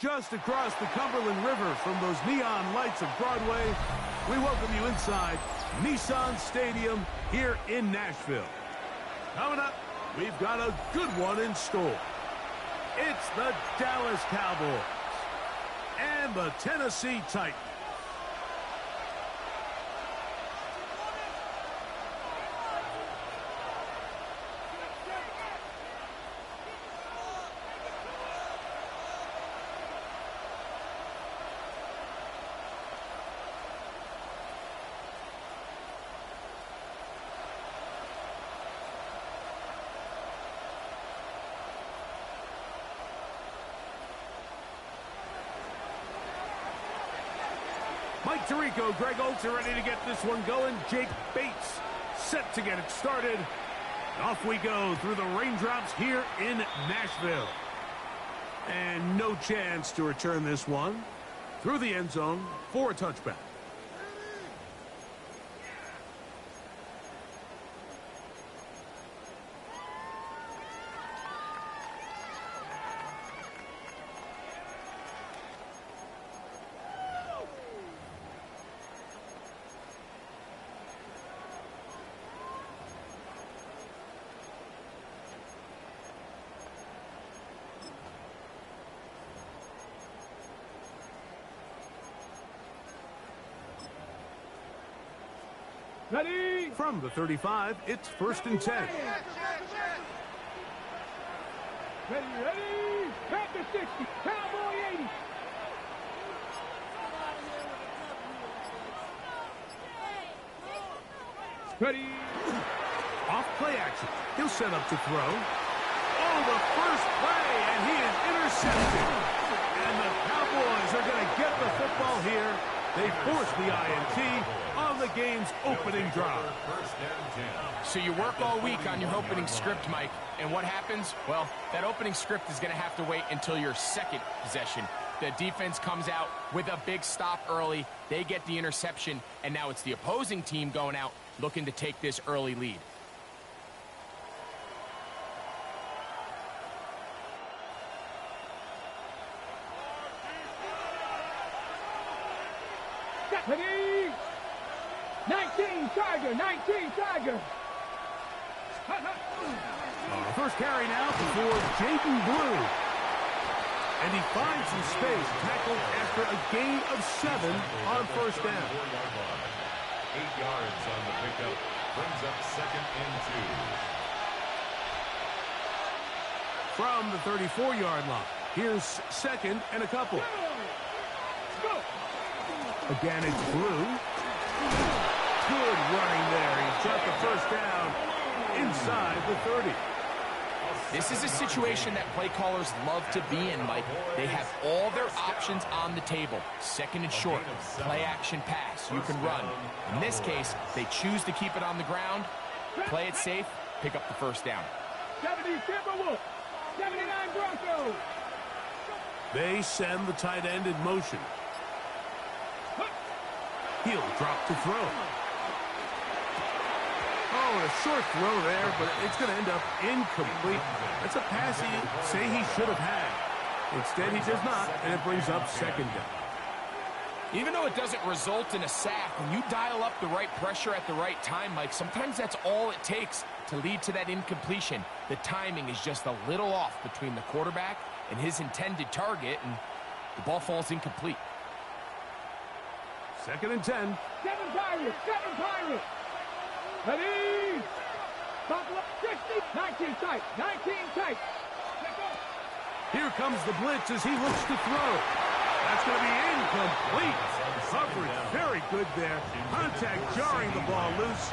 Just across the Cumberland River from those neon lights of Broadway, we welcome you inside Nissan Stadium here in Nashville. Coming up, we've got a good one in store. It's the Dallas Cowboys and the Tennessee Titans. Mike Tirico, Greg Olds are ready to get this one going. Jake Bates set to get it started. Off we go through the raindrops here in Nashville. And no chance to return this one through the end zone for a touchback. Ready? From the 35, it's 1st and 10. Ready? Panther 60, Cowboy 80. Ready? Off play action. He'll set up to throw. Oh, the first play, and he is intercepted. And the Cowboys are going to get the football here. They force the INT on the game's opening drive. So you work all week on your opening script, Mike, and what happens? Well, that opening script is going to have to wait until your second possession. The defense comes out with a big stop early. They get the interception, and now it's the opposing team going out looking to take this early lead. Ready? 19 Tiger, 19 Tiger. First carry now for Jaden Blue. And he finds some space, tackled after a gain of 7 on first down. 8 yards on the pickup, brings up 2nd and 2. From the 34-yard line, here's 2nd and a couple. Go. Again, it's Blue. Good running there. He's got the first down inside the 30. This is a situation that play callers love to be in, Mike. They have all their options on the table. 2nd and short, play action pass, you can run. In this case, they choose to keep it on the ground, play it safe, pick up the first down. 70 Timberwolves, 79 Broncos. They send the tight end in motion. He'll drop to throw. Oh, a short throw there, but it's going to end up incomplete. That's a pass he say he should have had. Instead, he does not, and it brings up 2nd down. Even though it doesn't result in a sack, when you dial up the right pressure at the right time, Mike, sometimes that's all it takes to lead to that incompletion. The timing is just a little off between the quarterback and his intended target, and the ball falls incomplete. 2nd and 10. 7 Pirates, 7 Pirates. Ready? Buffalo 60, 19 tight, 19 tight. Here comes the blitz as he looks to throw. That's going to be incomplete. Coverage very good there. Contact jarring the ball loose,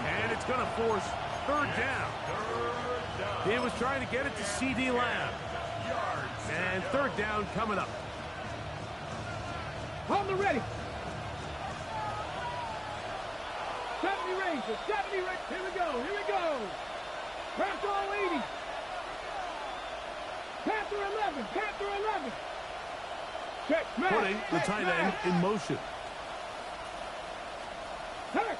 and it's going to force 3rd down. He was trying to get it to C.D. Lamb. And 3rd down coming up. On the ready. 70 Rangers, 70 Rangers. Here we go. Panther 80. Panther 11, Panther 11. Check, Putting the tight end in motion. Hurt.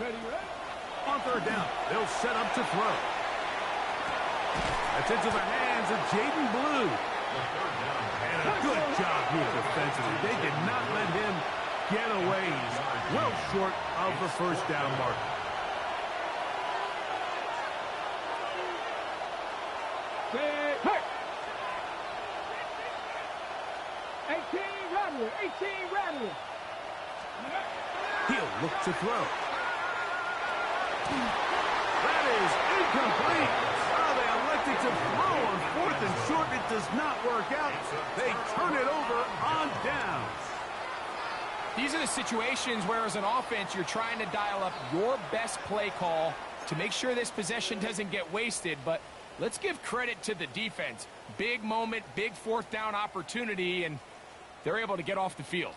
Ready? On 3rd down, they'll set up to throw. That's It's into the hands of Jaden Blue. And a good job here defensively. They did not let him get away. He's well short of the first down mark. Hey! 18 Rattler, 18 Rattler. He'll look to throw. That is incomplete. Oh, they elected to throw on 4th and short. It does not work out. They turn it over on downs. These are the situations where, as an offense, you're trying to dial up your best play call to make sure this possession doesn't get wasted. But let's give credit to the defense. Big moment, big 4th down opportunity, and they're able to get off the field.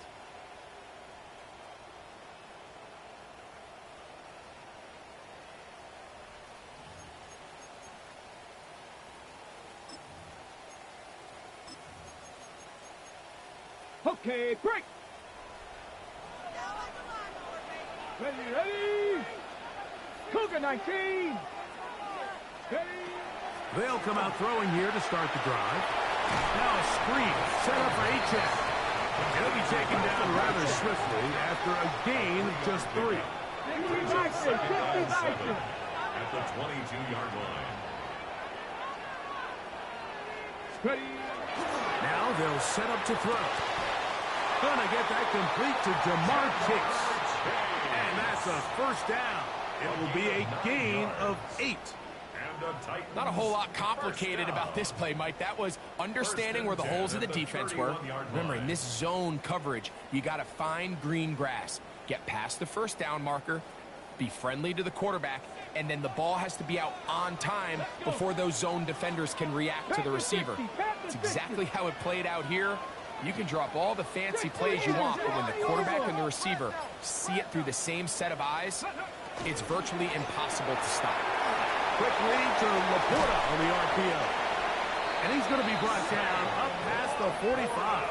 Okay, break. Ready. Cougar 19. Ready. They'll come out throwing here to start the drive. Now a screen set up for H.F. He'll be taken down rather swiftly after a gain of just 3. 50 Bison. At the 22-yard line. Ready. Now they'll set up to throw. Gonna get that complete to Wk6. And that's a first down. It will be a gain of 8. Not a whole lot complicated about this play, Mike. That was understanding where the holes of the defense were. Remember, in this zone coverage, you got to find green grass. Get past the first down marker, be friendly to the quarterback, and then the ball has to be out on time before those zone defenders can react to the receiver. It's exactly how it played out here. You can drop all the fancy plays you want, but when the quarterback and the receiver see it through the same set of eyes, it's virtually impossible to stop. Quick lead to Laporta on the RPO. And he's going to be brought down up past the 45.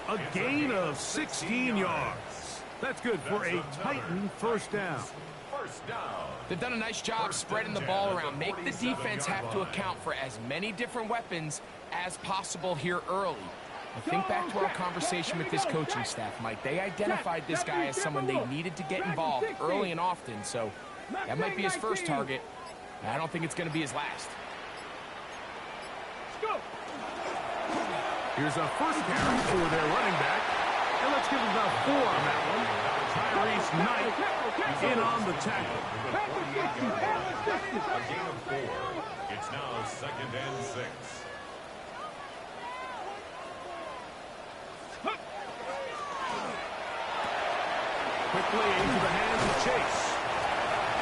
A gain of 16 yards. That's good for a Titan first down. They've done a nice job spreading the ball around. Make the defense have to account for as many different weapons as possible here early. I think back to our conversation with this coaching staff, Mike. They identified this guy as someone they needed to get involved early and often, so that might be his first target. I don't think it's going to be his last. Here's a first carry for their running back. And let's give him about 4 on that one. Tyrese Knight in on the tackle. A gain of 4. It's now 2nd and 6. Quickly into the hands of Chase.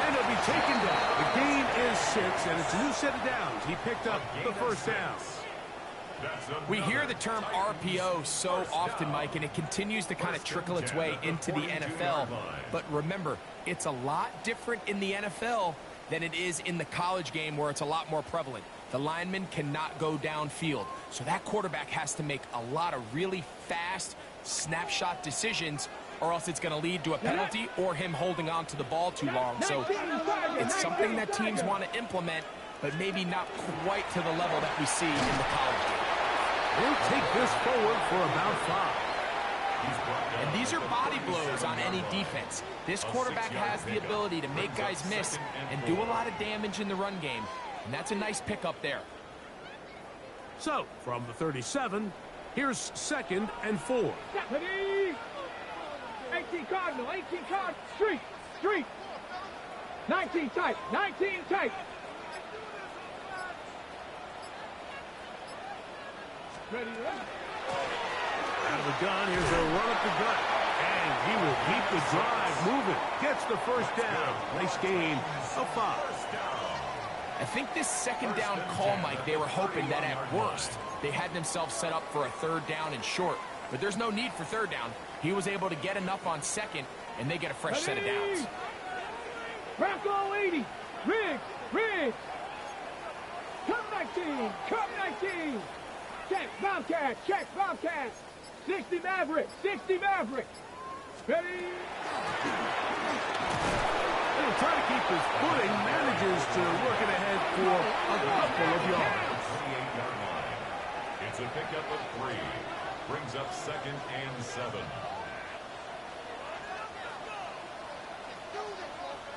And he'll be taken down. The gain is 6, and it's a new set of downs. He picked up the first down. We hear the term RPO so often, Mike, and it continues to kind of trickle its way into the NFL. But remember, it's a lot different in the NFL than it is in the college game where it's a lot more prevalent. The lineman cannot go downfield, so that quarterback has to make a lot of really fast snapshot decisions, or else it's going to lead to a penalty or him holding on to the ball too long. So it's something that teams want to implement, but maybe not quite to the level that we see in the college game. He'll take this forward for about 5. And these are body blows on any defense. This quarterback has the ability to make guys miss and do a lot of damage in the run game. And that's a nice pickup there. So, from the 37, here's 2nd and 4. 18 Cardinal, 18 Cardinal, street. 19 tight, 19 tight. Ready. Out of the gun, here's a run up the gut. And he will keep the drive moving. Gets the first down. Nice gain of 5. I think this 2nd down call, Mike, they were hoping that at worst they had themselves set up for a 3rd down and short. But there's no need for 3rd down. He was able to get enough on 2nd, and they get a fresh set of downs. Rocco 80. Riggs. Come 19. Check Bobcat. 60 Maverick. Ready. He'll try to keep his footing, manages to work it ahead for a up 2nd and 7.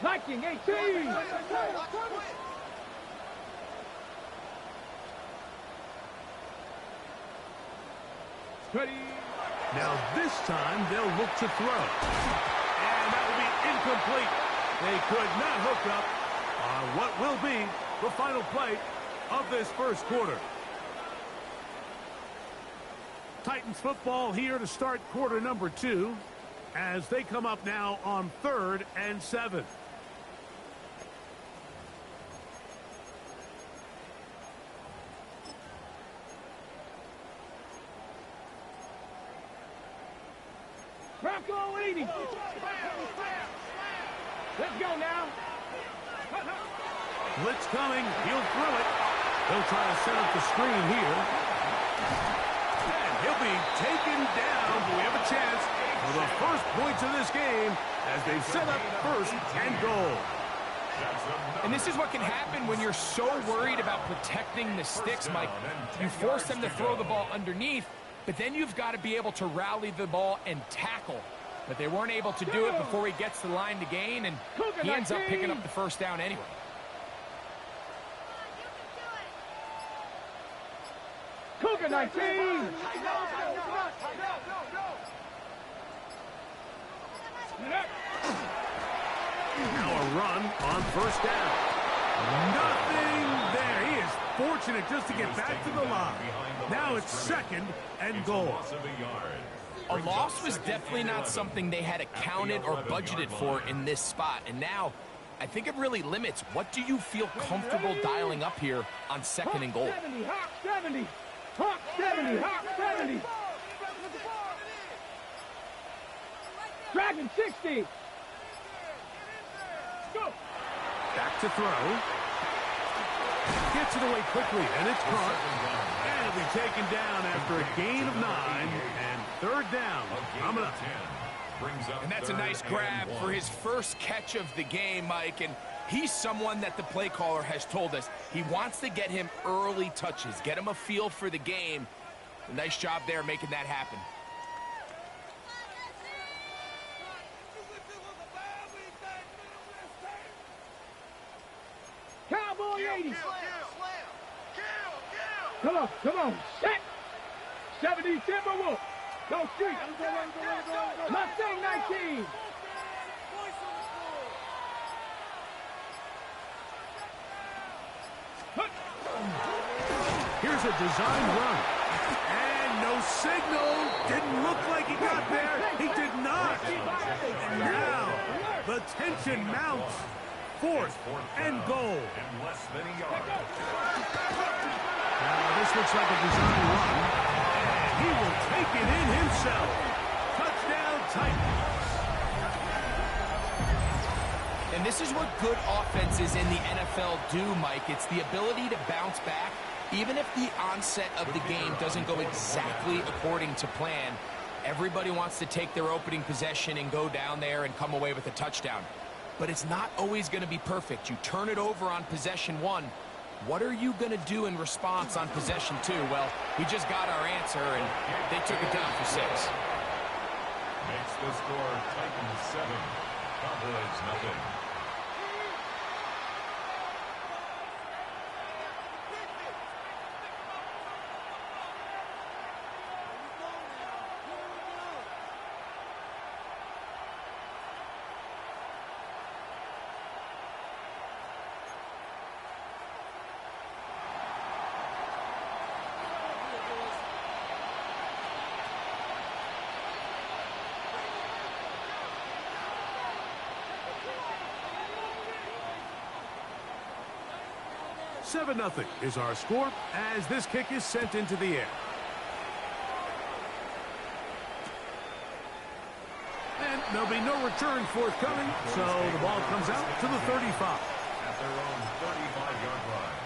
Viking 18. Ready. Now this time they'll look to throw. And that will be incomplete. They could not hook up on what will be the final play of this first quarter. Titans football here to start quarter number 2 as they come up now on 3rd and 7. Bronco 80. Let's go now. Blitz coming. He'll throw it. He'll try to set up the screen here. And he'll be taken down. But we have a chance for the first points of this game as they set up 1st and goal. And this is what can happen when you're so worried about protecting the sticks, Mike. You force them to throw the ball underneath, but then you've got to be able to rally the ball and tackle. But they weren't able to do it before he gets the line to gain, and he ends up picking up the first down anyway. Cougar 19. Now a run on 1st down. Nothing there. He is fortunate just to get back to the line. Now it's 2nd and goal. A loss was definitely not something they had accounted or budgeted for in this spot. And now, I think it really limits what do you feel comfortable dialing up here on 2nd and goal. 70, Hawk 70. Hawk 70, Hawk 70. Dragon 60. Go. Back to throw. Gets it away quickly, and it's caught. And it'll be taken down after a gain of 9, and 3rd down. Coming up. And that's a nice grab for his first catch of the game, Mike. And he's someone that the play caller has told us he wants to get him early touches, get him a feel for the game. A nice job there making that happen. Cowboy 80. Come on. Set. 70 Timberwolf. Go street. Mustang 19. Here's a design run. And no signal. Didn't look like he got there. He did not. And now the tension mounts. 4th and goal. Now this looks like a design run. And he will take it in himself. Touchdown Titans. And this is what good offenses in the NFL do, Mike. It's the ability to bounce back, even if the onset of the game doesn't go exactly according to plan. Everybody wants to take their opening possession and go down there and come away with a touchdown. But it's not always going to be perfect. You turn it over on possession 1. What are you going to do in response on possession 2? Well, we just got our answer, and they took it down for 6. Makes the score Titans 7, Cowboys nothing. Seven 0 is our score as this kick is sent into the air. And there'll be no return forthcoming, so the ball comes out to the 35. At their own 35-yard line.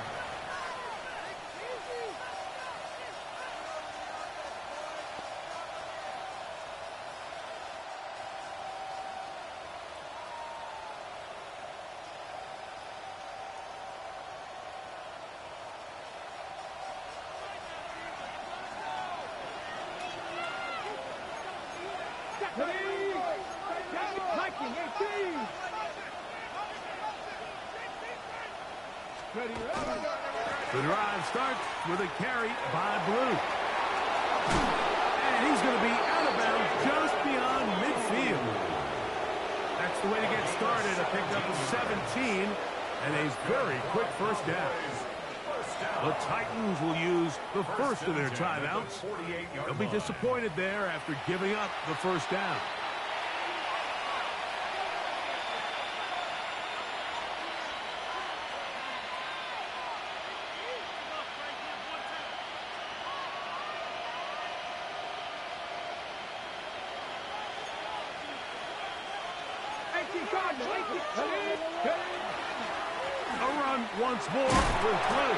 The drive starts with a carry by Blue. And he's going to be out of bounds just beyond midfield. That's the way to get started. A pickup of 17 and a very quick first down. The Titans will use the first of their timeouts. They'll be disappointed there after giving up the first down. A run once more with Blue.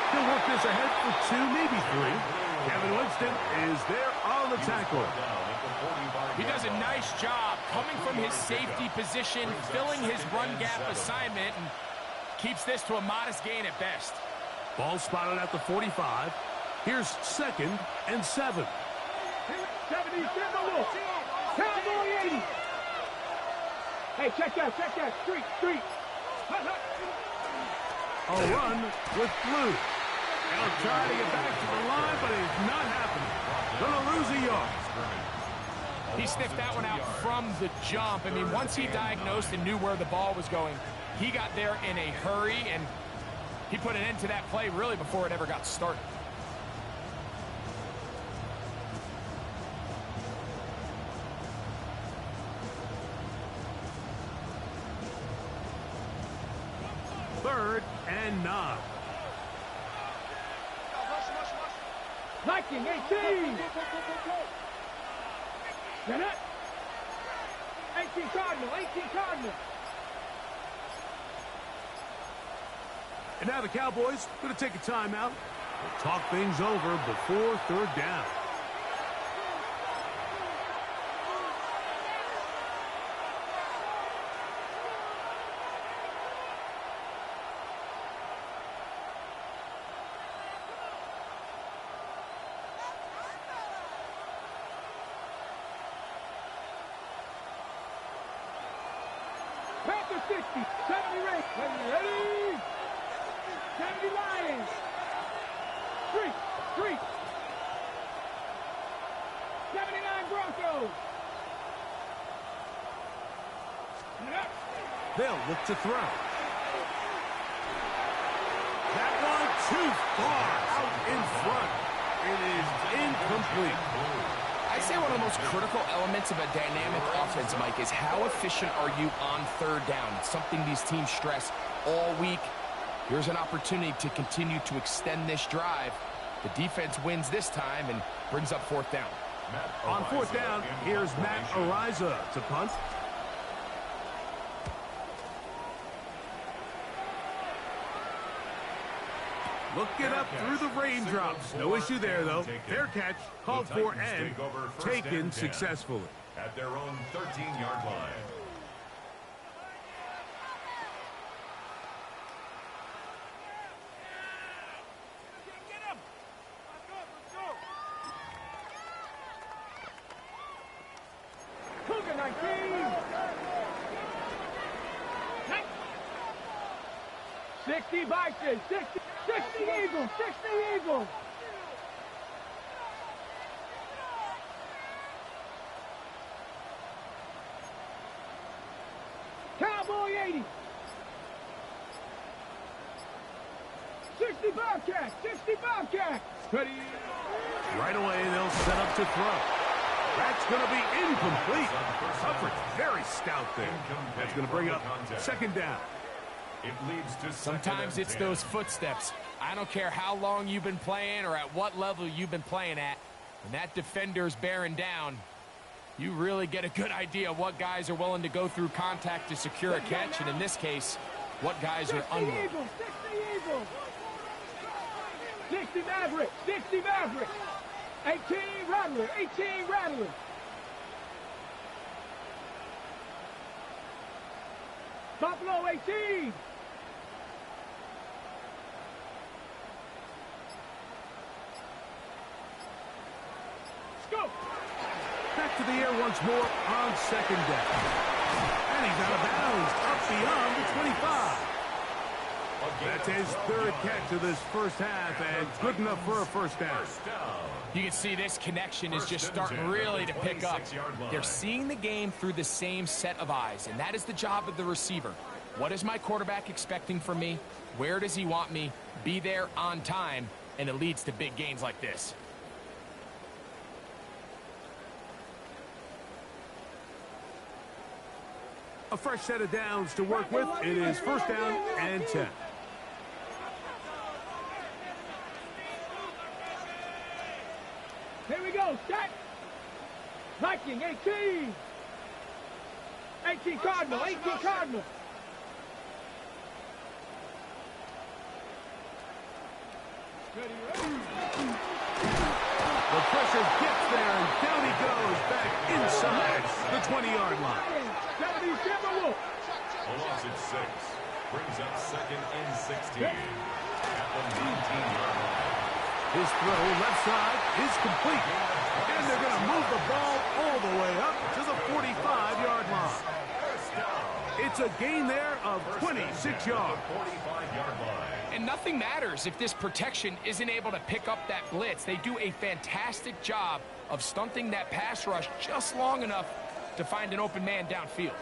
He'll work this ahead for 2, maybe 3. Kevin Winston is there on the tackle. He does a nice job coming from his safety position, filling his run gap assignment, and keeps this to a modest gain at best. Ball spotted at the 45. Here's 2nd and 7. 70, Cowboy 80. Hey, check that. Street. A run with Blue. They'll try to get back to the line, but it's not happening. Gonna lose a yard. He sniffed that one out from the jump. I mean, once he diagnosed and knew where the ball was going, he got there in a hurry, and he put an end to that play really before it ever got started. Third and 9. Viking 18. Get it. 18 Cardinal. And now the Cowboys going to take a timeout. We'll talk things over before third down. Panther 60, 70 Raiders. Ready? 70 Lions. Street. 79 Broncos. They'll look to throw. That one too far out in front. It is incomplete. I say one of the most critical elements of a dynamic offense, Mike, is how efficient are you on third down? It's something these teams stress all week. Here's an opportunity to continue to extend this drive. The defense wins this time and brings up fourth down. On fourth down, here's Matt Ariza to punt. Looking up through the raindrops. No issue there, though. Fair catch, called for and taken successfully. At their own 13-yard line. Cougar 19. 60 Vikings. 60 Eagles. Cowboy 80. 60 Bobcats. Ready. Right away, they'll set up to throw. That's going to be incomplete. Coverage very stout there. That's going to bring up second down. It leads to Sometimes it's those footsteps. I don't care how long you've been playing or at what level you've been playing at. When that defender's bearing down, you really get a good idea of what guys are willing to go through contact to secure a catch, and in this case, what guys are unwilling. 60 Maverick. 18 Rattler. Buffalo 18. Scoop. Back to the air once more on second down. And he's out of bounds up beyond the 25. A That's his third catch of this first half, and good enough for a first down. You can see this connection is just starting really to pick up. They're seeing the game through the same set of eyes, and that is the job of the receiver. What is my quarterback expecting from me? Where does he want me? Be there on time, and it leads to big gains like this. A fresh set of downs to work with. It is first down and 10. Here we go, set. Viking, 18. 18 Cardinal, 18 Cardinal. The pressure gets there, and down he goes back inside the 20-yard line. Wk6 brings up second and 16 at the 19-yard line. His throw left side is complete, and they're going to move the ball all the way up to the 45-yard line. It's a gain there of 26 yards. 45-yard line. And nothing matters if this protection isn't able to pick up that blitz. They do a fantastic job of stunting that pass rush just long enough to find an open man downfield.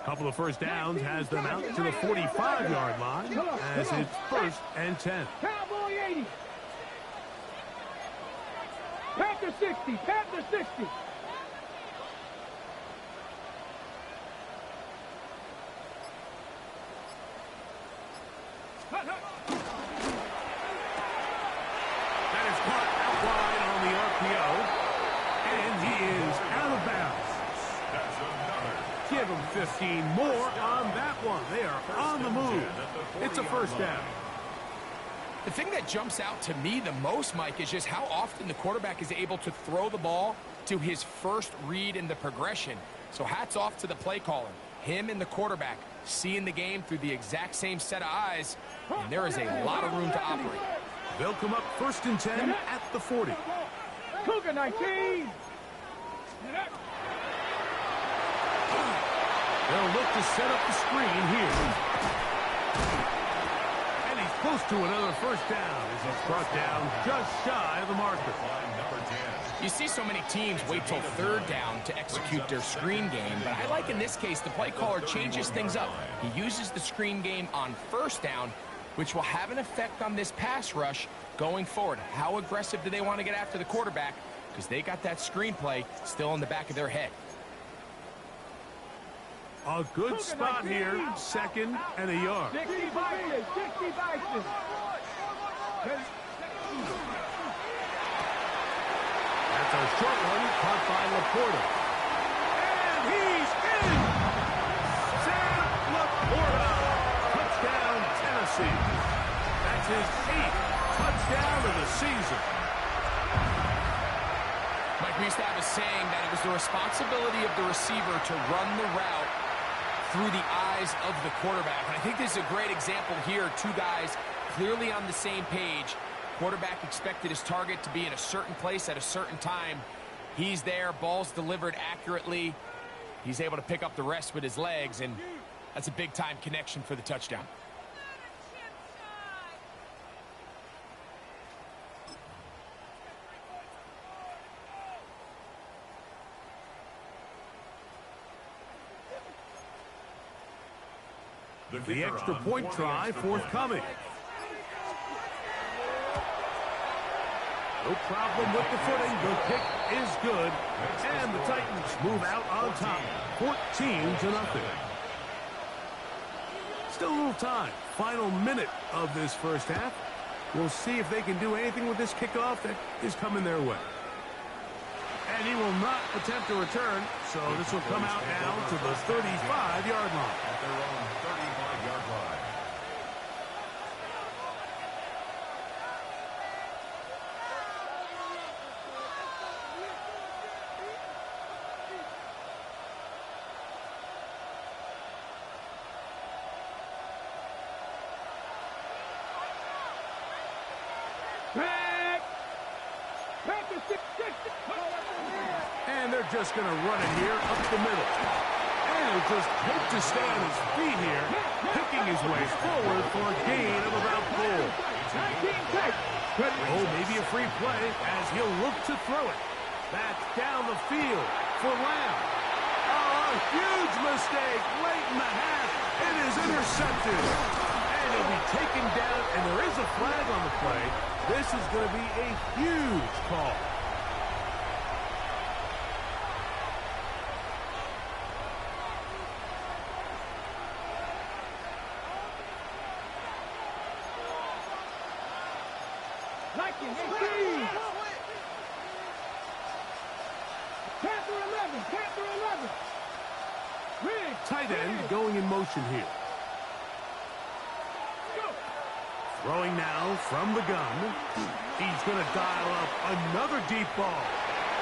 Couple of first downs has them out to the 45-yard line as it's first and 10. Cowboy 80. Panther 60. Panther 60. That is caught out wide on the RPO, and he is out of bounds. That's another. Give him 15 more on that one. They are on the move. It's a first down. The thing that jumps out to me the most, Mike, is just how often the quarterback is able to throw the ball to his first read in the progression. So hats off to the play caller. Him and the quarterback seeing the game through the exact same set of eyes, and there is a lot of room to operate. They'll come up first and 10 at the 40. Cougar 19. They'll look to set up the screen here. And he's close to another first down as he's brought down just shy of the marker. Number 10. You see so many teams wait till third down to execute their screen game, but I like in this case the play caller changes things up. He uses the screen game on first down, which will have an effect on this pass rush going forward. How aggressive do they want to get after the quarterback? Because they got that screen play still in the back of their head. A good spot here, second and a yard. 60 Bison. 60 Bison. That's a short one caught by Laporta. And he's in! Sam Laporta! Touchdown, Tennessee. That's his 8th touchdown of the season. Mike, we used to have a saying that it was the responsibility of the receiver to run the route through the eyes of the quarterback. And I think this is a great example here. Two guys clearly on the same page. Quarterback expected his target to be in a certain place at a certain time. He's there, ball's delivered accurately. He's able to pick up the rest with his legs, and that's a big-time connection for the touchdown. The extra point try forthcoming. No problem with the footing. The kick is good. And the Titans move out on top. 14-0. Still a little time. Final minute of this first half. We'll see if they can do anything with this kickoff that is coming their way. And he will not attempt a return, so this will come out now to the 35-yard line. At their own 35-yard line. Back. And they're just going to run it here up the middle. And he'll just hope to stay on his feet here, picking his way forward for a gain of about 4. Oh, maybe a free play as he'll look to throw it. That's down the field for Lamb. Oh, a huge mistake late in the half. It is intercepted. And he'll be taken down, and there is a flag on the play. This is going to be a huge call. Tight end going in motion here. Throwing now from the gun. He's going to dial up another deep ball.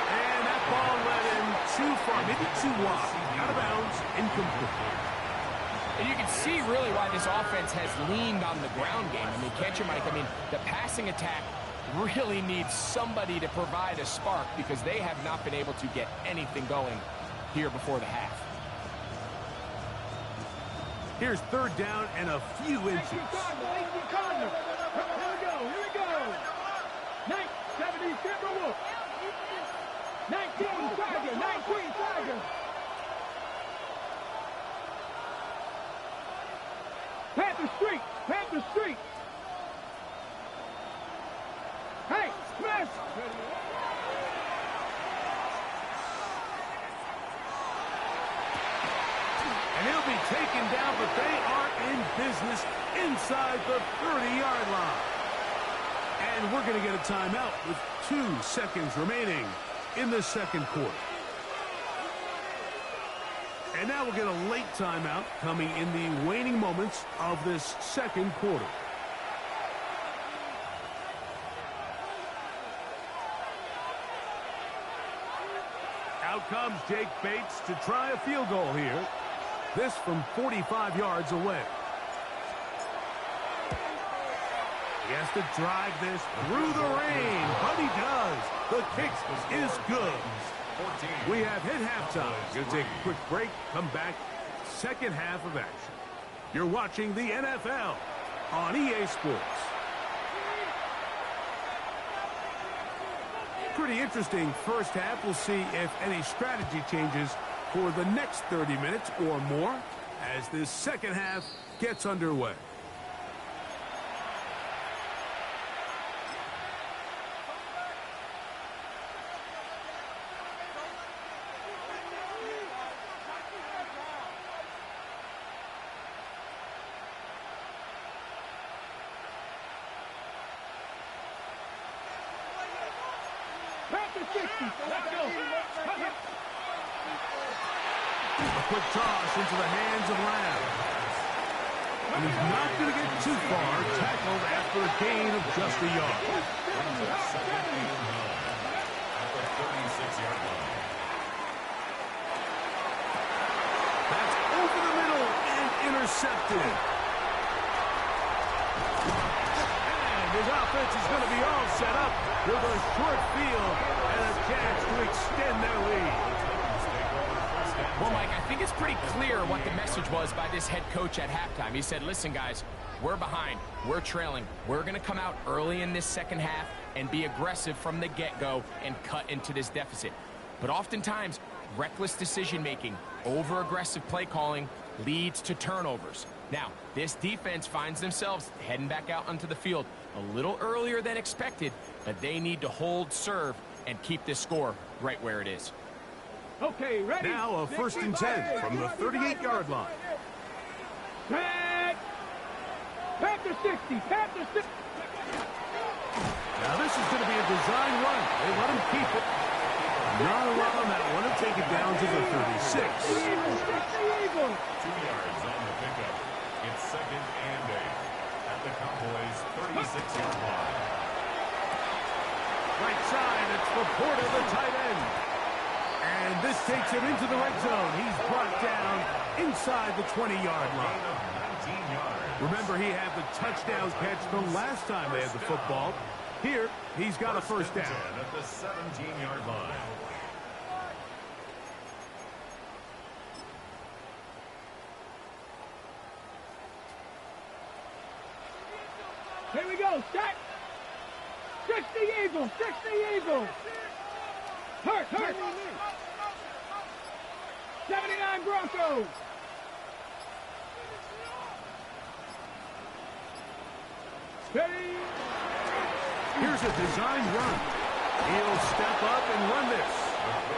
And that ball led him too far, maybe too wide. Out of bounds, incomplete. And you can see really why this offense has leaned on the ground game. I mean, can't you, Mike? I mean, the passing attack really needs somebody to provide a spark because they have not been able to get anything going here before the half. Here's third down and a few inches. Here we go. 70 Timberwolves. 19 Tiger. Panther Street. Hey, Smith. And he'll be taken down, but they are in business inside the 30-yard line. And we're going to get a timeout with 2 seconds remaining in the second quarter. And now we'll get a late timeout coming in the waning moments of this second quarter. Out comes Jake Bates to try a field goal here. This from 45 yards away. He has to drive this through the rain, but he does. The kick is good. We have hit halftime. Going to take a quick break, come back, second half of action. You're watching the NFL on EA Sports. Pretty interesting first half. We'll see if any strategy changes for the next 30 minutes or more as this second half gets underway. A quick toss into the hands of Lamb. And he's not going to get too far, tackled after a gain of just a yard. That's over the middle and intercepted. And his offense is going to be all set up with a short field and a chance to extend their lead. Well, Mike, I think it's pretty clear what the message was by this head coach at halftime. He said, listen, guys, we're behind. We're trailing. We're going to come out early in this second half and be aggressive from the get-go and cut into this deficit. But oftentimes, reckless decision-making, over-aggressive play calling leads to turnovers. Now, this defense finds themselves heading back out onto the field a little earlier than expected, but they need to hold serve and keep this score right where it is. Okay, ready? Now a 1st and 10 from the 38-yard line. Panther 60. Now this is going to be a design run. They let him keep it. Not a run on that one. He'll take it down to the 36. 2 yards on the pickup. It's 2nd and 8 at the Cowboys' 36-yard line. Right side, it's Laporta, the tight end. And this takes him into the red zone. He's brought down inside the 20-yard line. Remember, he had the touchdown catch the last time they had the football. Here, he's got a first down. At the 17-yard line. set. 60 Eagles, 60 Eagles. Hurt. 79 Broncos. Steady. Here's a designed run. He'll step up and run this.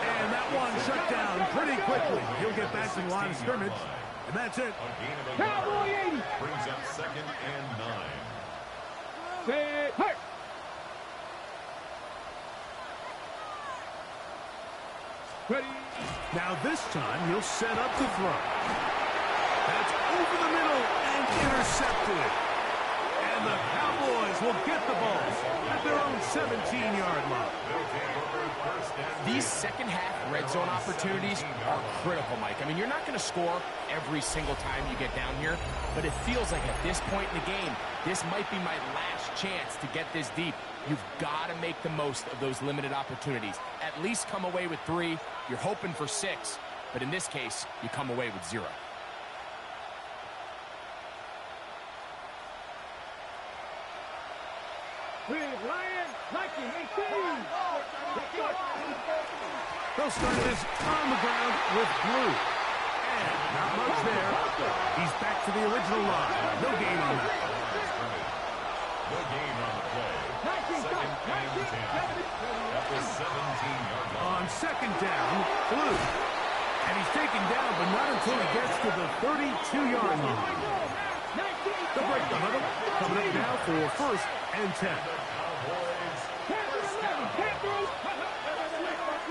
And that one shut down pretty quickly. He'll get back to the line of scrimmage, and that's it. Cowboy 80. Brings up 2nd and 9. Set. Hurt. Ready. Now this time he'll set up to throw. That's over the middle and intercepted. And the Cowboys will get the ball at their own 17-yard line. These second-half red zone opportunities are critical, Mike. I mean, you're not going to score every single time you get down here, but it feels like at this point in the game, this might be my last chance to get this deep. You've got to make the most of those limited opportunities. At least come away with 3. You're hoping for 6, but in this case, you come away with 0. With Lion, Viking 18. They'll start this on the ground with blue. And not much there. He's back to the original line. No gain on that. No gain on the play. 2nd and 10. At the 17-yard line. On 2nd down, blue. And he's taken down, but not until he gets to the 32-yard line. The break the huddle. Coming up now for 1st and 10.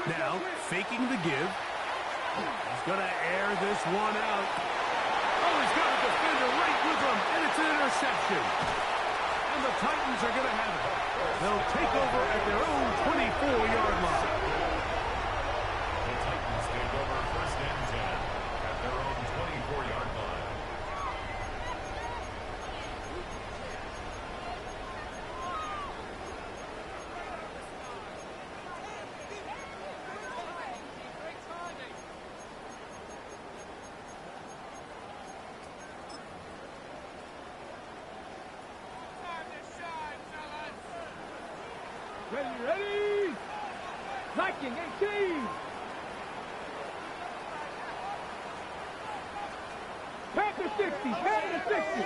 Now, faking the give. He's going to air this one out. Oh, he's got a defender right with him, and it's an interception. And the Titans are going to have it. They'll take over at their own 24-yard line. The Titans take over 1st and 10 at their own 24-yard line. Ready. Viking 18. Panther 60. Panther 60.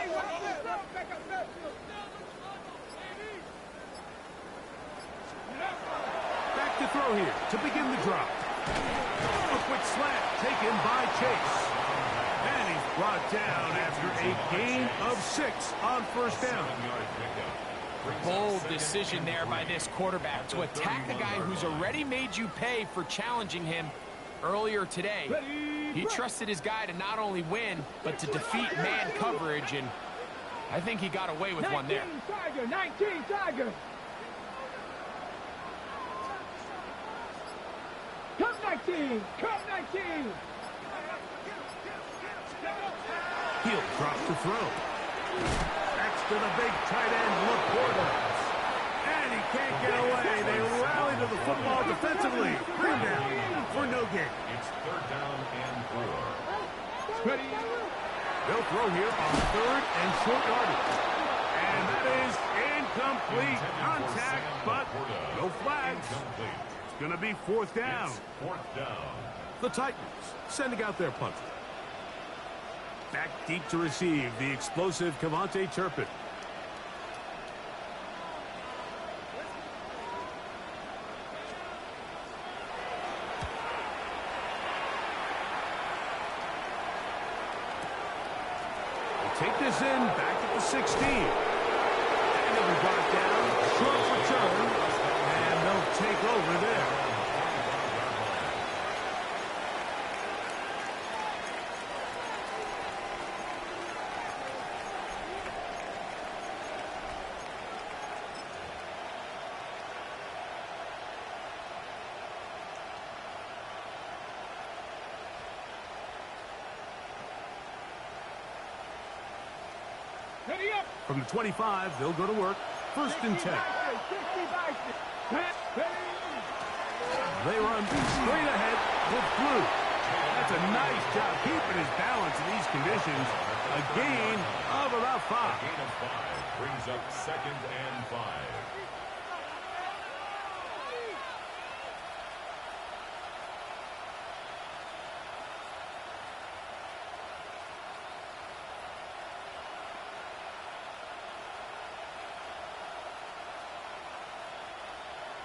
Back to throw here to begin the drop. A quick slant taken by Chase. And he's brought down after a gain of 6 on 1st down. Bold decision there by this quarterback to attack a guy who's already made you pay for challenging him earlier today. He trusted his guy to not only win, but to defeat man coverage, and I think he got away with one there. 19 Tiger. Come 19. Come 19. He'll drop the throw. That's to the big tight end, Laporta. And he can't get away. They rally to the football defensively. Bring him down for no gain. It's 3rd down and 4. Ready. They'll throw here on 3rd and short yardage. And that is incomplete. Contact, but no flags. It's going to be 4th down. It's 4th down. The Titans sending out their punter. Back deep to receive the explosive Cavante Turpin. They take this in back at the 16. And they'll be brought down. Short return. And they'll take over there. From the 25, they'll go to work. 1st and 10. They run straight ahead with blue. That's a nice job keeping his balance in these conditions. A gain of about 5. A gain of 5 brings up 2nd and 5.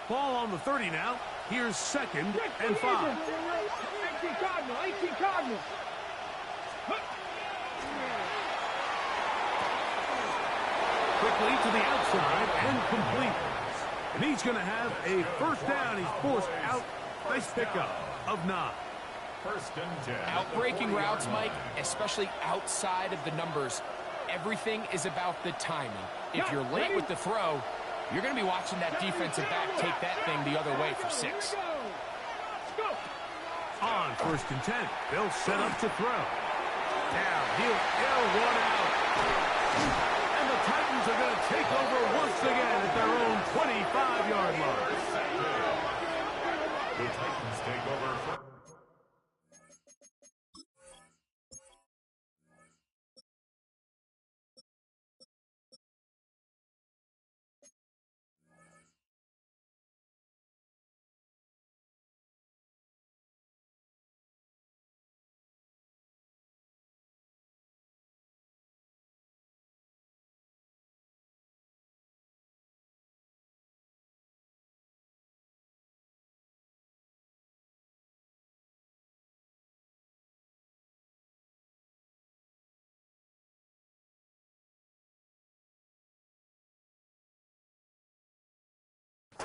Ball on the 30 now. Here's 2nd and 5. 18 Cardinal, 18 Cardinal. Quickly to the outside and complete. And he's going to have a first down. He's forced out. Nice pickup of 9. 1st and 10. Outbreaking routes, Mike, especially outside of the numbers, everything is about the timing. If you're late with the throw, you're going to be watching that defensive back take that thing the other way for 6. On 1st and 10. They'll set up to throw. Now he'll air one out. And the Titans are going to take over once again at their own 25-yard line. The Titans take over.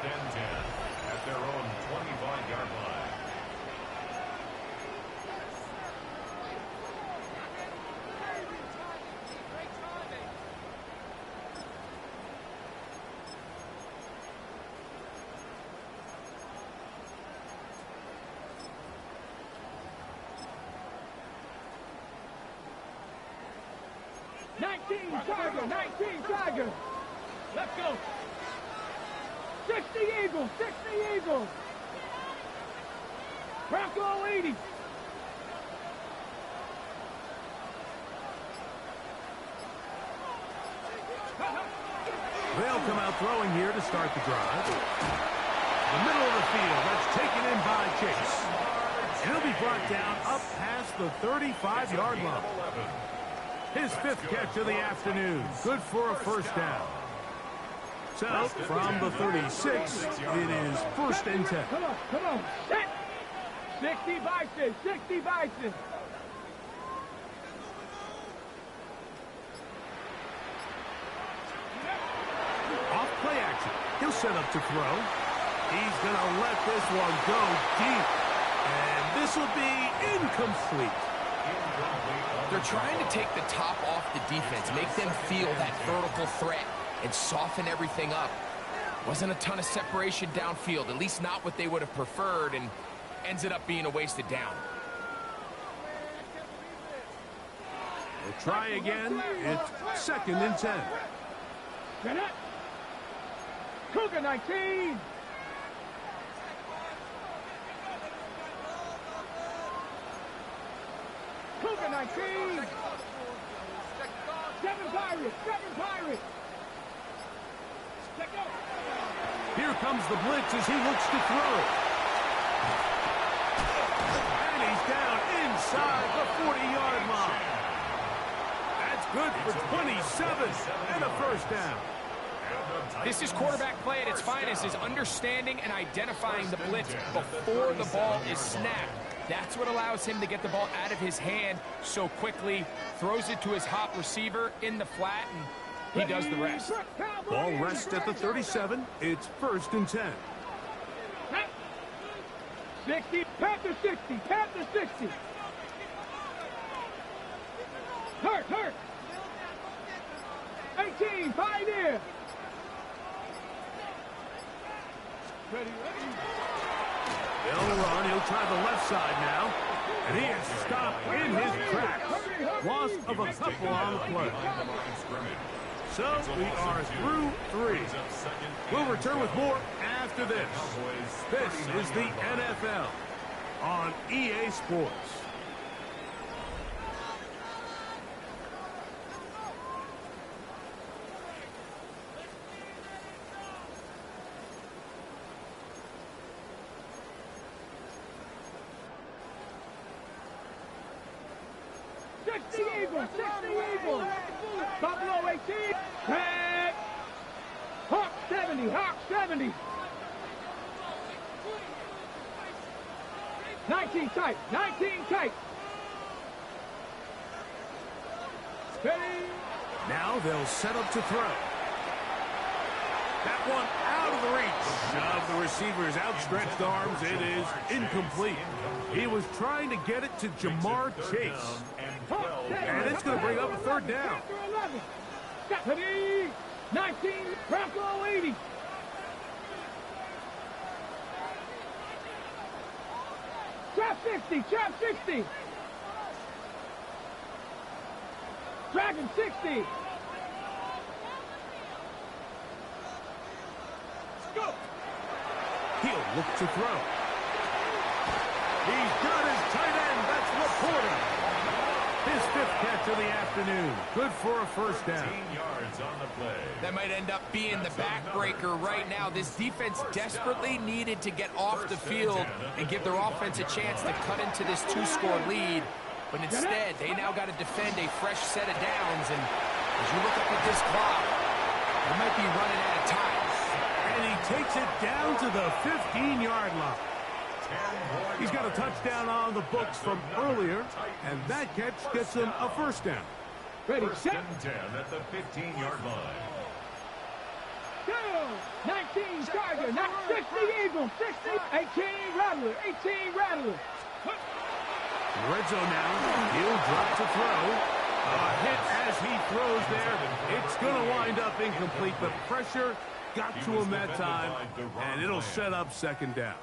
And 10 at their own 25-yard line. Tiger. Let's go. 60 Eagles, 60 Eagles. Bronco 80. They'll come out throwing here to start the drive. The middle of the field, that's taken in by Chase. And he'll be brought down up past the 35-yard line. His 5th catch of the afternoon. Good for a first down. So, from the 36, it is 1st and 10. Come on. Set. 60 Bison, 60 Bison. Off play action. He'll set up to throw. He's going to let this one go deep. And this will be incomplete. They're trying to take the top off the defense, make them feel that vertical threat, and soften everything up. Wasn't a ton of separation downfield, at least not what they would have preferred, and ends it up being a wasted down. We'll try again. It's 2nd and 10. Get it. Cougar 19. Cougar 19. 7 Pirates. Check out. Here comes the blitz as he looks to throw. And he's down inside the 40-yard line. That's good for 27 and a first down. This is quarterback play at its finest, is understanding and identifying the blitz before the ball is snapped. That's what allows him to get the ball out of his hand so quickly, throws it to his hot receiver in the flat, and he does the rest. Ball rests at the 37. It's 1st and 10. 60, Panther 60. Hurt. 18, Pioneer. Ready. They'll run. He'll try the left side now. And he is stopped in his tracks. Loss of a couple on the play. So we are through 3. We'll return with more after this. This is the NFL on EA Sports. 60 Eagles, 60 Eagles. Buffalo 18. Tag. Hawk 70, Hawk 70. 19 tight, 19 tight. Ready. Now they'll set up to throw. That one out of the reach of the receiver's outstretched arms. It is incomplete. He was trying to get it to Jamar Chase. And it's going to bring up a third down. 20, 19, Bronco 80. Trap 60, trap 60. Dragon 60. Go. He'll look to throw. He's got his tight end. That's Laporta. His fifth catch of the afternoon. Good for a first down. 15 yards on the play. That might end up being the backbreaker right now. This defense desperately needed to get off the field and give their offense a chance to cut into this two-score lead. But instead, they now got to defend a fresh set of downs. And as you look up at this clock, they might be running out of time. And he takes it down to the 15-yard line. He's got a touchdown on the books from earlier, and that catch gets him a first down. Ready, First set. and 10 at the 15-yard line. Go. 19 Charger, 60 Eagles, 60, 18 Rattler, 18 Rattler. Red zone now. He'll drop to throw. A hit as he throws there. It's going to wind up incomplete, but pressure got to him that time, and it'll set up second down.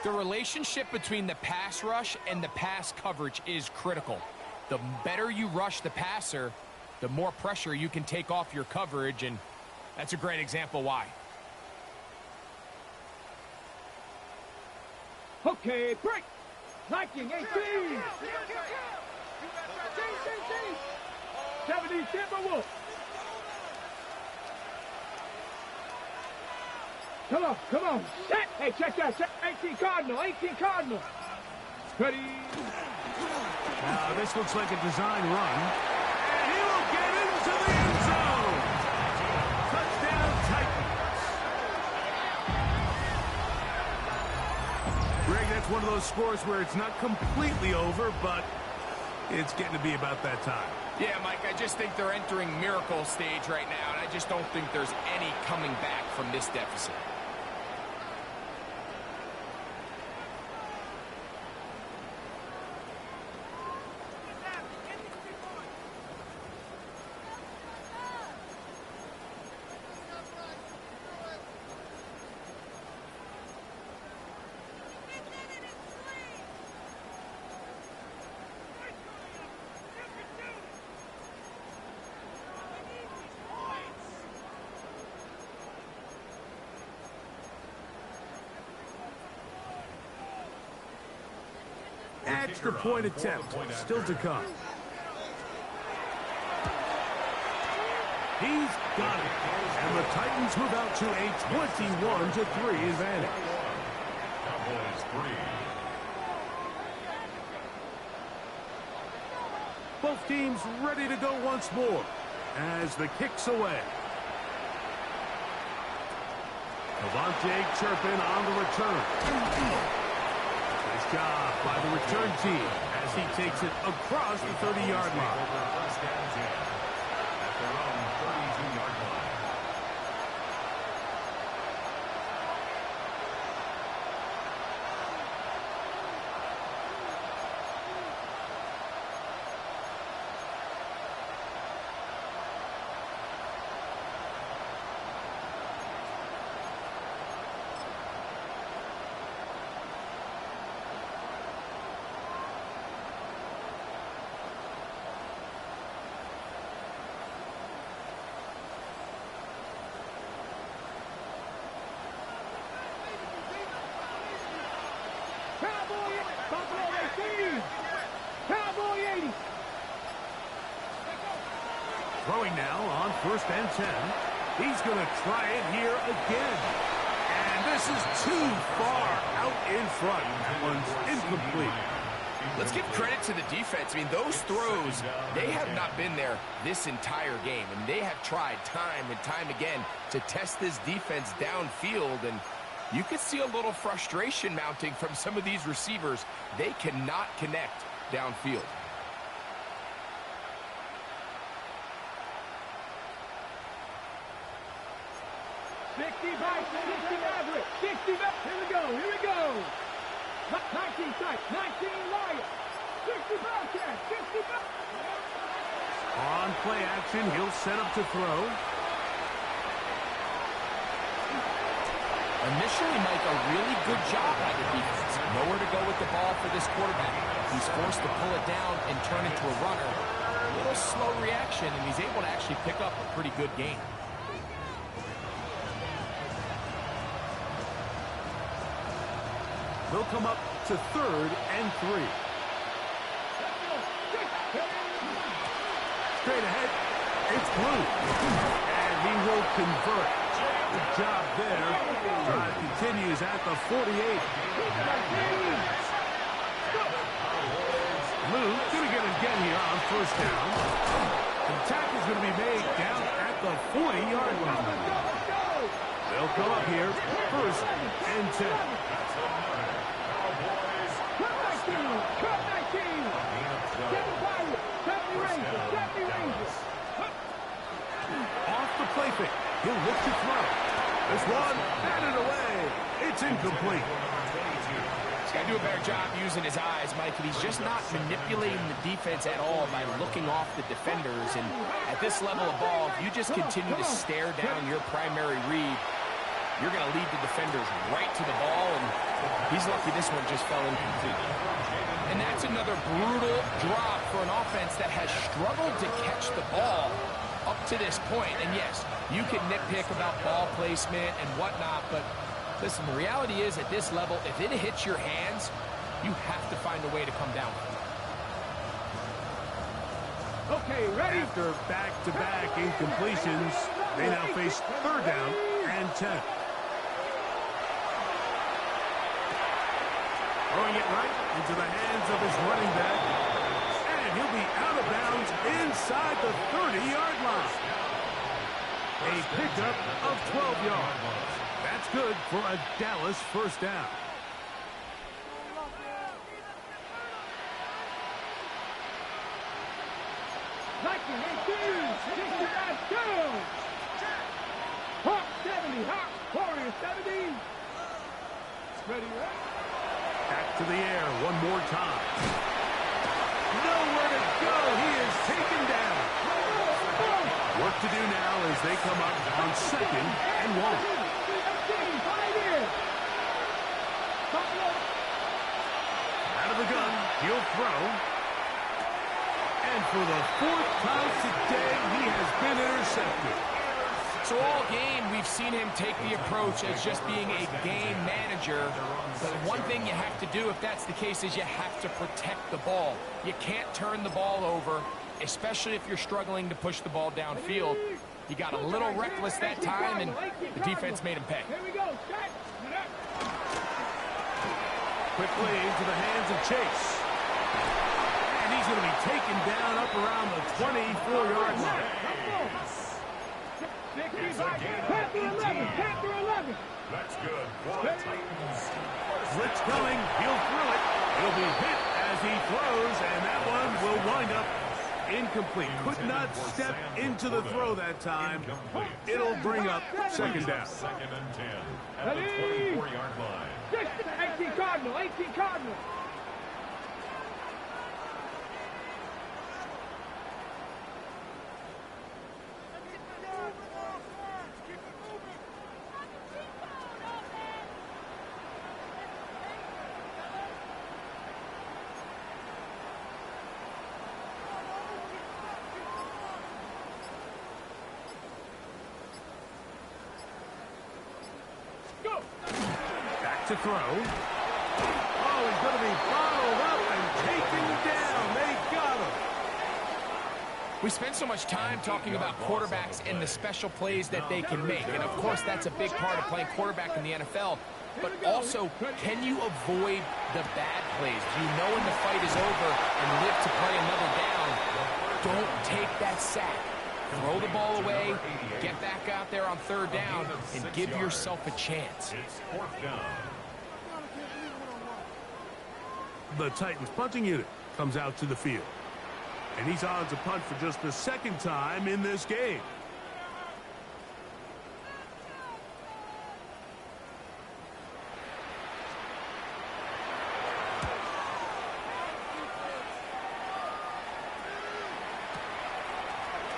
The relationship between the pass rush and the pass coverage is critical. The better you rush the passer, the more pressure you can take off your coverage, and that's a great example why. Okay, break. 19, 18. 70 Timberwolves. Come on, come on. Set. Hey, check that. Set. 18 Cardinal, 18 Cardinal. Ready. Now, this looks like a design run. And he'll get into the end zone. Touchdown, Titans. Greg, that's one of those scores where it's not completely over, but it's getting to be about that time. Yeah, Mike, I just think they're entering miracle stage right now, and I just don't think there's any coming back from this deficit. Extra point attempt, still to come. He's got it. And the Titans move out to a 21-3 advantage. Cowboys 3. Both teams ready to go once more as the kick's away. Devontae Chirpin on the return. Nice job by the return team as he takes it across the 30-yard line. First and 10 at their own 32-yard line. Buffalo 18. Cowboy 80. Throwing now on first and 10. He's going to try it here again. And this is too far out in front. That one's incomplete. Let's give credit to the defense. I mean, those throws, they have not been there this entire game, and they have tried time and time again to test this defense downfield, and you could see a little frustration mounting from some of these receivers. They cannot connect downfield. Here we go. 19 tight, 19 Lions. 60 Bobcats, 60 On play action, he'll set up to throw. Initially, Mike, a really good job by the defense. Nowhere to go with the ball for this quarterback. He's forced to pull it down and turn into a runner. A little slow reaction, and he's able to actually pick up a pretty good game. They'll come up to 3rd and 3. Straight ahead, it's Blue. And he will convert. Good job there. Drive continues at the 48. Blue going to get it again here on 1st down. The tackle's going to be made down at the 40-yard line. They'll come up here, 1st and 10. Off the play fake. He'll look to throw. This one, batted away. It's incomplete. He's got to do a better job using his eyes, Mike, and he's just not manipulating the defense at all by looking off the defenders. And at this level of ball, if you just continue to stare down your primary read, you're going to lead the defenders right to the ball, and he's lucky this one just fell incomplete. And that's another brutal drop for an offense that has struggled to catch the ball up to this point. And yes, you can nitpick about ball placement and whatnot, but listen, the reality is at this level, if it hits your hands, you have to find a way to come down. Okay, ready? After back-to-back incompletions, they now face 3rd down and 10. Throwing it right into the hands of his running back. And he'll be out of bounds inside the 30-yard line. A pickup of 12 yards. That's good for a Dallas 1st down. Hawk 70, Hawk, Warrior 70. Ready, right? Back to the air one more time. Nowhere to go. He is taken down. Work to do now as they come up on 2nd and 1. Out of the gun, he'll throw. And for the 4th time today, he has been intercepted. So all game, we've seen him take the approach as just being a game manager. But one thing you have to do, if that's the case, is you have to protect the ball. You can't turn the ball over, especially if you're struggling to push the ball downfield. He got a little reckless that time, and the defense made him pay. Quickly into the hands of Chase. And he's going to be taken down up around the 24-yard line. That's good. Blitz coming. He'll throw it. He'll be hit as he throws, and that one will wind up incomplete. Could not step into the throw that time. It'll bring up 2nd down. 2nd and 10 at the 24-yard line. 18 Cardinal, 18 Cardinal. To throw. Oh, he's going to be bottled up and taken down. They got him. We spend so much time talking about quarterbacks and the special plays that they can make. And, of course, that's a big part of playing quarterback in the NFL. But also, can you avoid the bad plays? Do you know when the fight is over and live to play another down? Don't take that sack. Throw the ball away, get back out there on third down, and give yourself a chance. It's fourth down. The Titans punting unit comes out to the field. And he's on to punt for just the second time in this game.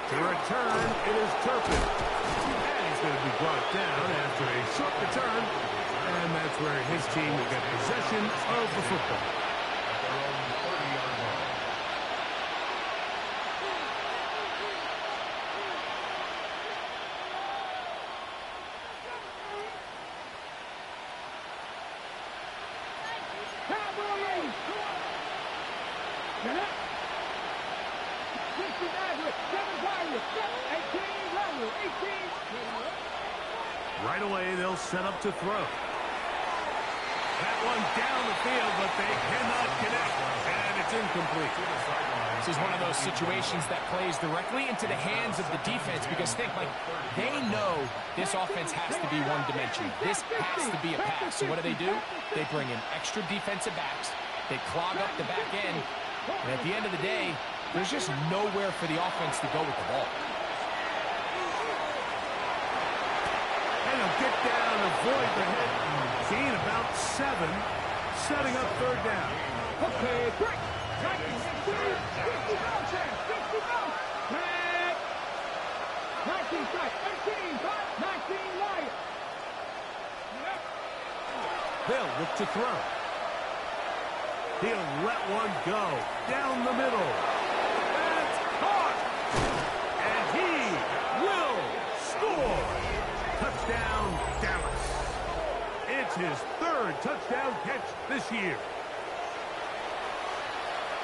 To return, it is Turpin. And he's going to be brought down after a short return. And that's where his team will get possession of the football. Cowboys! Get up! 60 Maverick, 7 Pirates, 18 Rebel, 18. Right away, they'll set up to throw. That one down the field, but they cannot connect. And it's incomplete. This is one of those situations that plays directly into the hands of the defense because think, like, they know this offense has to be one-dimensional. This has to be a pass. So what do? They bring in extra defensive backs. They clog up the back end. And at the end of the day, there's just nowhere for the offense to go with the ball. And he'll get down, avoid the hit, gain about 7, setting up third down. Okay, break. 19, 50 bounce here, 50 bounce. Break. 19 strike, 18, 19 Lions. They'll look to throw. He'll let one go down the middle. That's caught. And he will score. Touchdown, Dallas. It's his 3rd touchdown catch this year.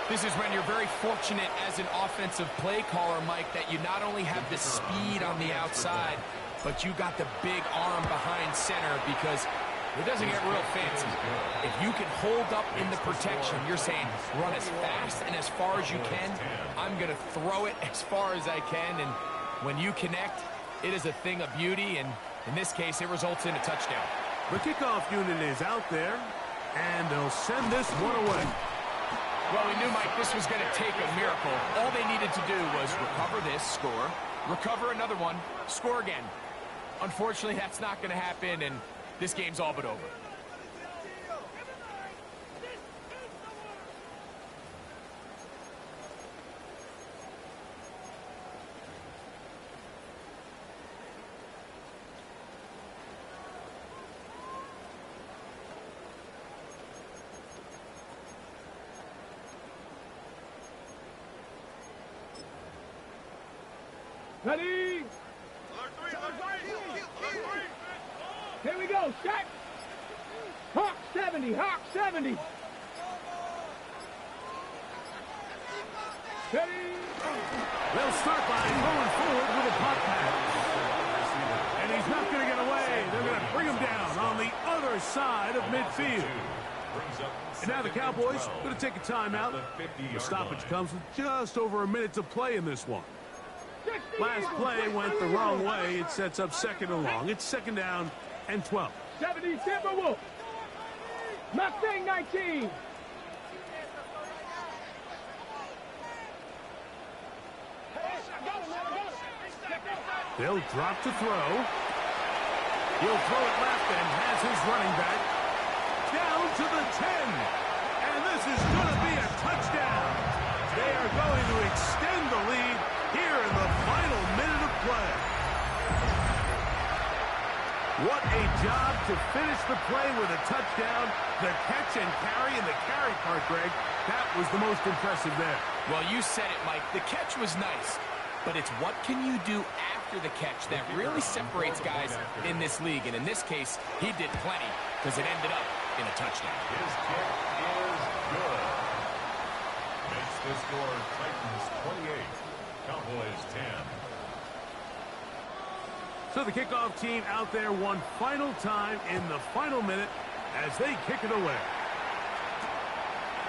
This is when you're very fortunate as an offensive play caller, Mike, that you not only have the speed on the outside, but you got the big arm behind center because it doesn't get real fancy. If you can hold up in the protection, you're saying run as fast and as far as you can. I'm going to throw it as far as I can, and when you connect, it is a thing of beauty, and in this case, it results in a touchdown. The kickoff unit is out there, and they'll send this one away. Well, we knew, Mike, this was going to take a miracle. All they needed to do was recover this, score, recover another one, score again. Unfortunately, that's not going to happen, and this game's all but over. Ready? Here we go, set. Hawk 70, Hawk 70. Ready? They'll start by going forward with a pop pass. And he's not going to get away. They're going to bring him down on the other side of midfield. And now the Cowboys going to take a timeout. The stoppage comes with just over a minute to play in this one. Last play went the wrong way. It sets up 2nd and long. It's 2nd down and 12. 70 Timberwolf. Mustang 19. They'll drop to throw. He'll throw it left and has his running back down to the 10. And this is going to be a touchdown. They are going to extend the lead here in the final minute of play. What a job to finish the play with a touchdown. The catch and carry, and the carry part, Greg, that was the most impressive there. Well, you said it, Mike. The catch was nice, but it's what can you do after the catch that really separates guys in this league. And in this case, he did plenty because it ended up in a touchdown. His kick is good. Makes the score Titans 28, Cowboys 10. So the kickoff team out there one final time in the final minute as they kick it away.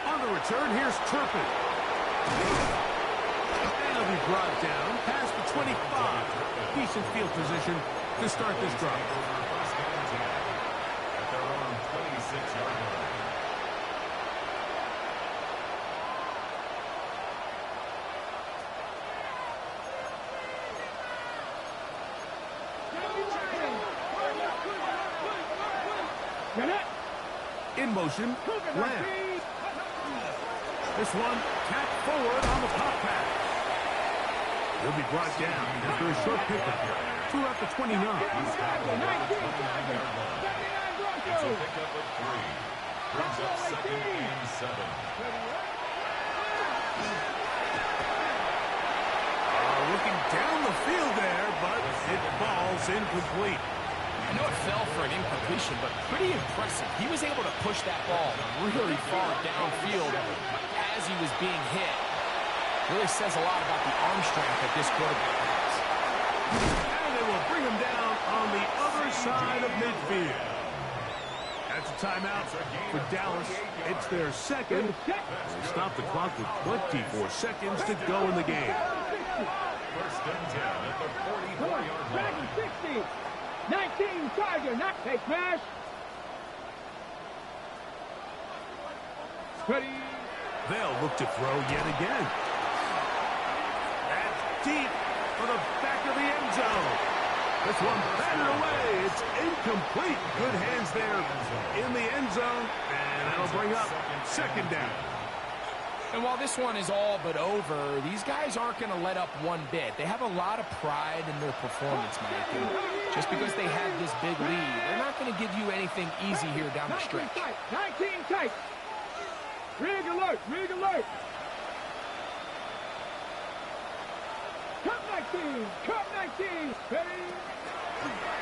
On the return, here's Turpin. And he'll be brought down past the 25. Decent field position to start this drive. First down and 10 at their own 26-yard line. In motion, Lamb. This one tapped forward on the pop pass. He'll be brought down after a short pickup. Two at the 29. It's a pickup of 3. Brings up 2nd and 7. Looking down the field there, but it falls incomplete. I know it fell for an incompletion, but pretty impressive. He was able to push that ball really far downfield as he was being hit. Really says a lot about the arm strength that this quarterback has. And they will bring him down on the other side of midfield. That's a timeout for Dallas. It's their second. They stop the clock with 24 seconds to go in the game. First and 10 at the 44-yard line. 60. 19 Charger, not take smash. Ready. They'll look to throw yet again. That's deep for the back of the end zone. This one batted away. It's incomplete. Good hands there in the end zone. And that'll bring up second down. And while this one is all but over, these guys aren't going to let up one bit. They have a lot of pride in their performance, Mike. And just because they have this big lead, they're not going to give you anything easy here down the stretch. 19 tight. Rig alert. Rig alert. Come 19. Come 19. Ready.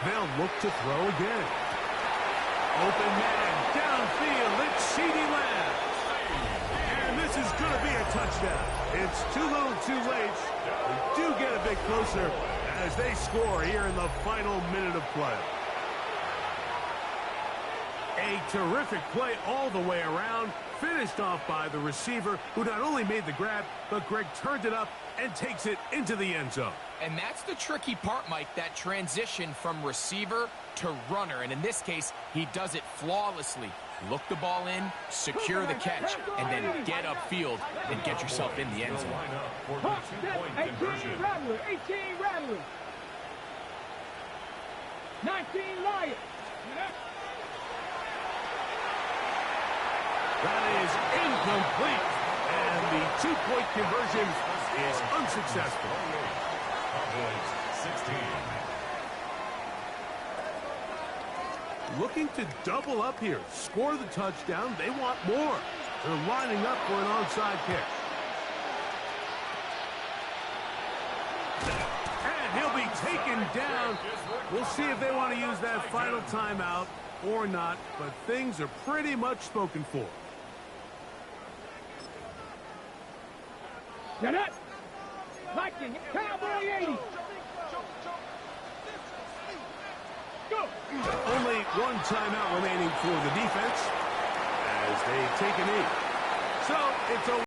They'll look to throw again. Open man downfield. It's CeeDee Lamb. And this is going to be a touchdown. It's too little too late. We do get a bit closer as they score here in the final minute of play. A terrific play all the way around, finished off by the receiver, who not only made the grab, but Greg turned it up and takes it into the end zone. And that's the tricky part, Mike, that transition from receiver to runner. And in this case, he does it flawlessly. Look the ball in, secure the catch, and then get upfield and get yourself in the end zone. For the 2-point conversion. 18 Rattler. 19 Lions. That is incomplete. And the 2-point conversion is unsuccessful. Cowboys 16. Looking to double up here. Score the touchdown. They want more. They're lining up for an onside kick. And he'll be taken down. We'll see if they want to use that final timeout or not, but things are pretty much spoken for. Get it. Viking. Cowboy 80. Go. Only one timeout remaining for the defense as they take a knee. So it's a